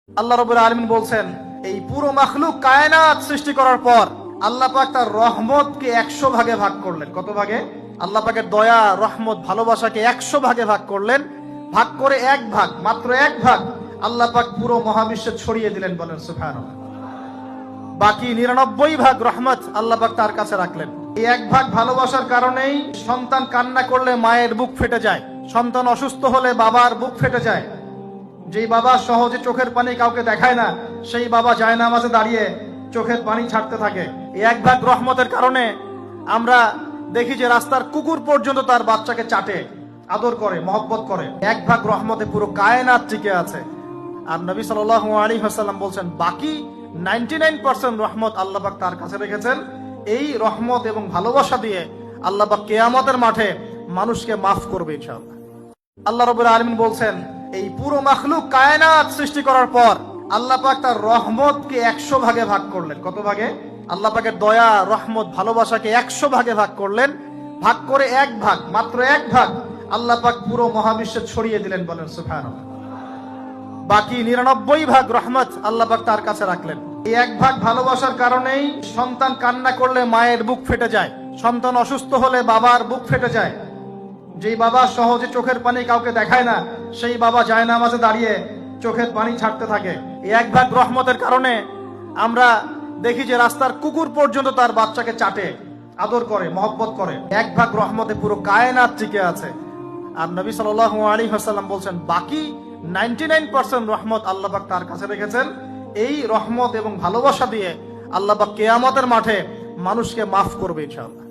আল্লাহ রাব্বুল আলামিন বলছেন, এই পুরো মাখলুক কায়নাত সৃষ্টি করার পর আল্লাহ পাক তার রহমতকে 100 ভাগে ভাগ করলেন। কত ভাগে? আল্লাহ পাকের দয়া, রহমত, ভালোবাসাকে 100 ভাগে ভাগ করলেন। ভাগ করে এক ভাগ, মাত্র এক ভাগ আল্লাহ পাক পুরো মহাবিশ্বে ছড়িয়ে দিলেন। বলেন সুবহানাল্লাহ। বাকি 99 ভাগ রহমত আল্লাহ পাক তার কাছে রাখলেন। এই এক ভাগ ভালোবাসার কারণেই সন্তান কান্না করলে মায়ের বুক ফেটে যায়, সন্তান অসুস্থ হলে বাবার বুক ফেটে যায়। যেই বাবা সহজে চোখের পানি কাউকে দেখায় না, সেই বাবা জায়নামাজে দাঁড়িয়ে চোখের পানি ছাড়তে থাকে। এই এক ভাগ রহমতের কারণে আমরা দেখি যে রাস্তার কুকুর পর্যন্ত তার বাচ্চাকে চাটে, আদর করে, মহব্বত করে। এক ভাগ রহমতে পুরো কায়নাত টিকে আছে। আর নবী সাল্লাল্লাহু আলাইহি ওয়াসাল্লাম বলছেন, বাকি 99% রহমত আল্লাহ পাক তার কাছে রেখেছেন। এই রহমত এবং ভালোবাসা দিয়ে আল্লাহ পাক কিয়ামতের মাঠে মানুষকে মাফ করবে ইনশাআল্লাহ। আল্লাহ রাব্বুল আলামিন বলছেন, এই পুরো মাখলুক কায়নাত সৃষ্টি করার পর আল্লাহ পাক তার রহমতকে 100 ভাগে ভাগ করলেন। কত ভাগে? আল্লাহ পাকের দয়া, রহমত, ভালোবাসাকে 100 ভাগে ভাগ করলেন। ভাগ করে এক ভাগ, মাত্র এক ভাগ আল্লাহ পাক পুরো মহাবিশ্বে ছড়িয়ে দিলেন। বলেন সুবহানাল্লাহ। বাকি 99 ভাগ রহমত আল্লাহ পাক তার কাছে রাখলেন। এই এক ভাগ ভালোবাসার কারণেই সন্তান কান্না করলে মায়ের বুক ফেটে যায়, সন্তান অসুস্থ হলে বাবার বুক ফেটে যায়। যেই বাবা সহজে চোখের পানি কাউকে দেখায় না, সেই বাবা জায়নামাজে দাঁড়িয়ে চোখের পানি ছাড়তে থাকে। এই এক ভাগ রহমতের কারণে আমরা দেখি যে রাস্তার কুকুর পর্যন্ত তার বাচ্চাকে চাটে, আদর করে, মহব্বত করে। এক ভাগ রহমতে পুরো কায়নাত টিকে আছে। আর নবী সাল্লাল্লাহু আলাইহি ওয়াসাল্লাম বলছেন, বাকি 99% রহমত আল্লাহ পাক তার কাছে রেখেছেন। এই রহমত এবং ভালোবাসা দিয়ে আল্লাহ পাক কিয়ামতের মাঠে মানুষকে মাফ করবে ইনশাআল্লাহ।